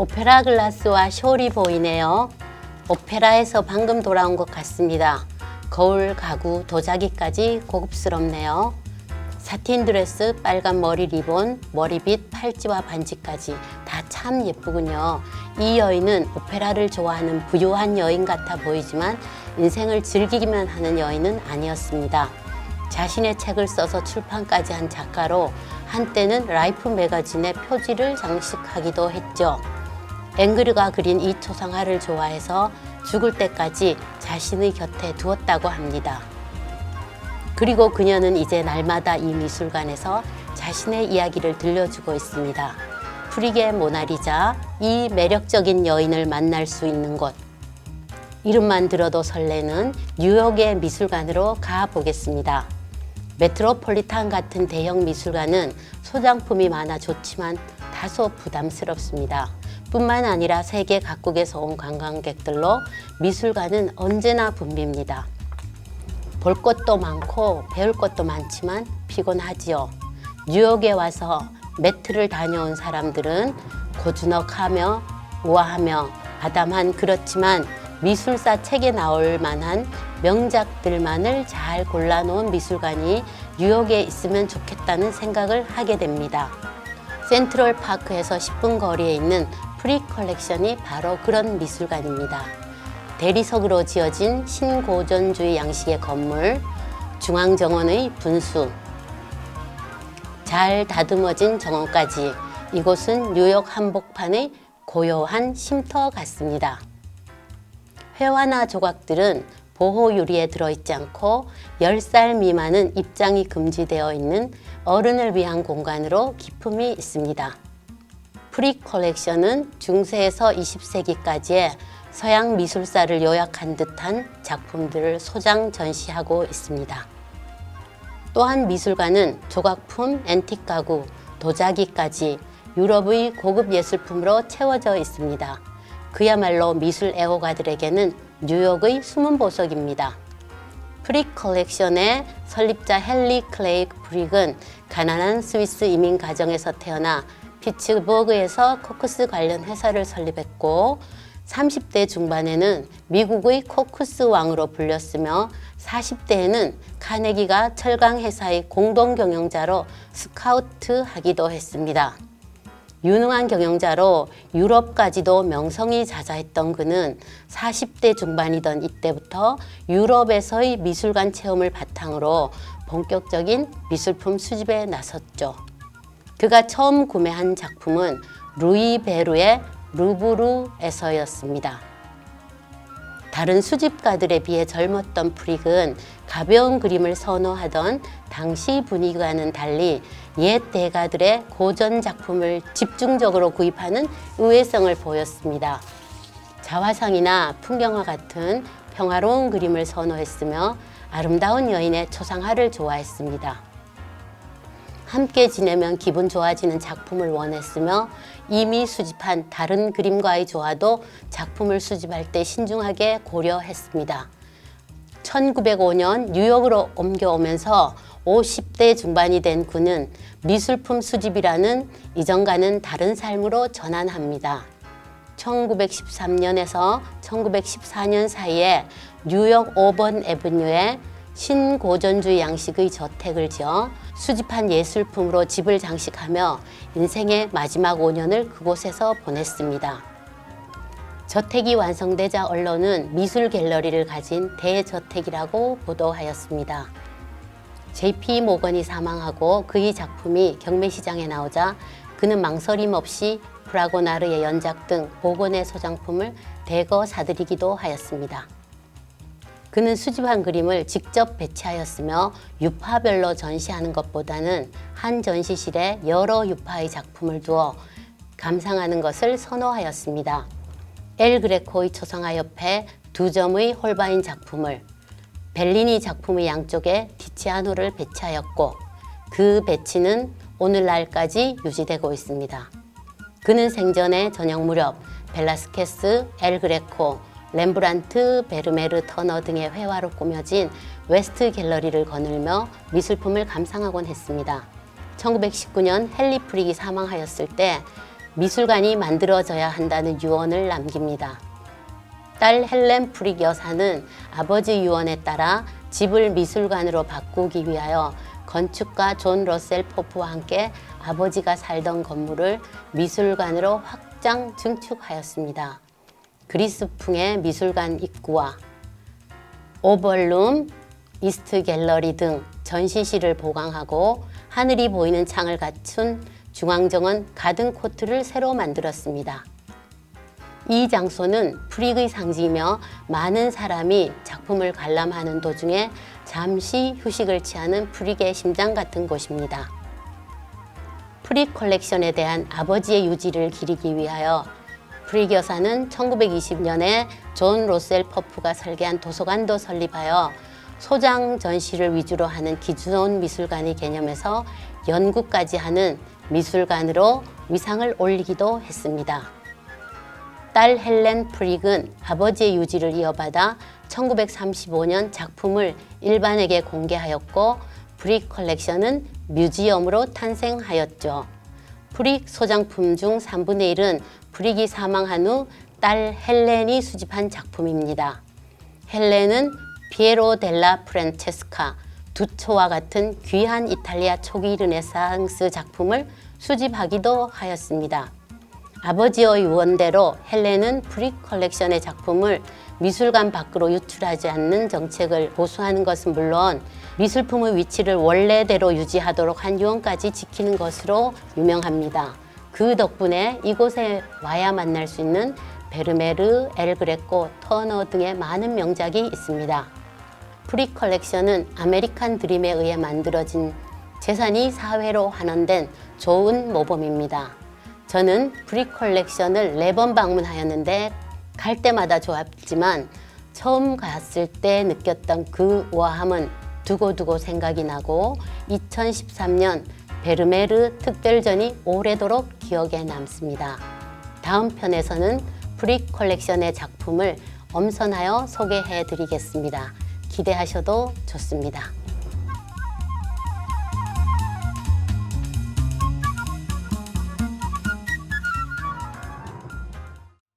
오페라 글라스와 숄이 보이네요. 오페라에서 방금 돌아온 것 같습니다. 거울, 가구, 도자기까지 고급스럽네요. 사틴 드레스, 빨간 머리 리본, 머리빗, 팔찌와 반지까지 다 참 예쁘군요. 이 여인은 오페라를 좋아하는 부유한 여인 같아 보이지만 인생을 즐기기만 하는 여인은 아니었습니다. 자신의 책을 써서 출판까지 한 작가로 한때는 라이프 매거진의 표지를 장식하기도 했죠. 앵그르가 그린 이 초상화를 좋아해서 죽을 때까지 자신의 곁에 두었다고 합니다. 그리고 그녀는 이제 날마다 이 미술관에서 자신의 이야기를 들려주고 있습니다. 프릭의 모나리자, 이 매력적인 여인을 만날 수 있는 곳. 이름만 들어도 설레는 뉴욕의 미술관으로 가보겠습니다. 메트로폴리탄 같은 대형 미술관은 소장품이 많아 좋지만 다소 부담스럽습니다. 뿐만 아니라 세계 각국에서 온 관광객들로 미술관은 언제나 붐빕니다. 볼 것도 많고 배울 것도 많지만 피곤하지요. 뉴욕에 와서 매트를 다녀온 사람들은 고즈넉하며 우아하며 아담한 그렇지만 미술사 책에 나올 만한 명작들만을 잘 골라놓은 미술관이 뉴욕에 있으면 좋겠다는 생각을 하게 됩니다. 센트럴 파크에서 10분 거리에 있는 프릭 컬렉션이 바로 그런 미술관입니다. 대리석으로 지어진 신고전주의 양식의 건물, 중앙정원의 분수, 잘 다듬어진 정원까지 이곳은 뉴욕 한복판의 고요한 쉼터 같습니다. 회화나 조각들은 보호 유리에 들어있지 않고 10살 미만은 입장이 금지되어 있는 어른을 위한 공간으로 기품이 있습니다. 프릭 컬렉션은 중세에서 20세기까지의 서양 미술사를 요약한 듯한 작품들을 소장 전시하고 있습니다. 또한 미술관은 조각품, 앤틱 가구, 도자기까지 유럽의 고급 예술품으로 채워져 있습니다. 그야말로 미술 애호가들에게는 뉴욕의 숨은 보석입니다. 프릭 컬렉션의 설립자 헨리 클레이크 프릭은 가난한 스위스 이민 가정에서 태어나 피츠버그에서 코크스 관련 회사를 설립했고 30대 중반에는 미국의 코크스 왕으로 불렸으며 40대에는 카네기가 철강 회사의 공동 경영자로 스카우트하기도 했습니다. 유능한 경영자로 유럽까지도 명성이 자자했던 그는 40대 중반이던 이때부터 유럽에서의 미술관 체험을 바탕으로 본격적인 미술품 수집에 나섰죠. 그가 처음 구매한 작품은 루이 베르의 루브르에서였습니다. 다른 수집가들에 비해 젊었던 프릭은 가벼운 그림을 선호하던 당시 분위기와는 달리 옛 대가들의 고전 작품을 집중적으로 구입하는 의외성을 보였습니다. 자화상이나 풍경화 같은 평화로운 그림을 선호했으며 아름다운 여인의 초상화를 좋아했습니다. 함께 지내면 기분 좋아지는 작품을 원했으며 이미 수집한 다른 그림과의 조화도 작품을 수집할 때 신중하게 고려했습니다. 1905년 뉴욕으로 옮겨오면서 50대 중반이 된 그는 미술품 수집이라는 이전과는 다른 삶으로 전환합니다. 1913년에서 1914년 사이에 뉴욕 5번 애브뉴에 신고전주의 양식의 저택을 지어 수집한 예술품으로 집을 장식하며 인생의 마지막 5년을 그곳에서 보냈습니다. 저택이 완성되자 언론은 미술 갤러리를 가진 대저택이라고 보도하였습니다. JP 모건이 사망하고 그의 작품이 경매시장에 나오자 그는 망설임 없이 프라고나르의 연작 등 복원의 소장품을 대거 사들이기도 하였습니다. 그는 수집한 그림을 직접 배치하였으며 유파별로 전시하는 것보다는 한 전시실에 여러 유파의 작품을 두어 감상하는 것을 선호하였습니다. 엘 그레코의 초상화 옆에 2점의 홀바인 작품을, 벨리니 작품의 양쪽에 티치아노를 배치하였고 그 배치는 오늘날까지 유지되고 있습니다. 그는 생전에 저녁 무렵 벨라스케스, 엘 그레코, 렘브란트, 베르메르, 터너 등의 회화로 꾸며진 웨스트 갤러리를 거닐며 미술품을 감상하곤 했습니다. 1919년 헨리 프릭이 사망하였을 때 미술관이 만들어져야 한다는 유언을 남깁니다. 딸 헬렌 프릭 여사는 아버지 유언에 따라 집을 미술관으로 바꾸기 위하여 건축가 존 러셀 포프와 함께 아버지가 살던 건물을 미술관으로 확장 증축하였습니다. 그리스풍의 미술관 입구와 오벌룸, 이스트 갤러리 등 전시실을 보강하고 하늘이 보이는 창을 갖춘 중앙정원 가든 코트를 새로 만들었습니다. 이 장소는 프릭의 상징이며 많은 사람이 작품을 관람하는 도중에 잠시 휴식을 취하는 프릭의 심장 같은 곳입니다. 프릭 컬렉션에 대한 아버지의 유지를 기리기 위하여 프릭 여사는 1920년에 존 로셀 퍼프가 설계한 도서관도 설립하여 소장 전시를 위주로 하는 기존 미술관의 개념에서 연구까지 하는 미술관으로 위상을 올리기도 했습니다. 딸 헬렌 프릭은 아버지의 유지를 이어받아 1935년 작품을 일반에게 공개하였고 프릭 컬렉션은 뮤지엄으로 탄생하였죠. 프릭 소장품 중 3분의 1은 프릭이 사망한 후 딸 헬렌이 수집한 작품입니다. 헬렌은 피에로 델라 프란체스카, 두초와 같은 귀한 이탈리아 초기 르네상스 작품을 수집하기도 하였습니다. 아버지의 유언대로 헬렌은 프릭 컬렉션의 작품을 미술관 밖으로 유출하지 않는 정책을 고수하는 것은 물론 미술품의 위치를 원래대로 유지하도록 한 유언까지 지키는 것으로 유명합니다. 그 덕분에 이곳에 와야 만날 수 있는 베르메르, 엘 그레코, 터너 등의 많은 명작이 있습니다. 프릭 컬렉션은 아메리칸 드림에 의해 만들어진 재산이 사회로 환원된 좋은 모범입니다. 저는 프릭 컬렉션을 4번 방문하였는데 갈 때마다 좋았지만 처음 갔을 때 느꼈던 그 우아함은 두고두고 생각이 나고 2013년 베르메르 특별전이 오래도록 기억에 남습니다. 다음 편에서는 프릭 컬렉션의 작품을 엄선하여 소개해 드리겠습니다. 기대하셔도 좋습니다.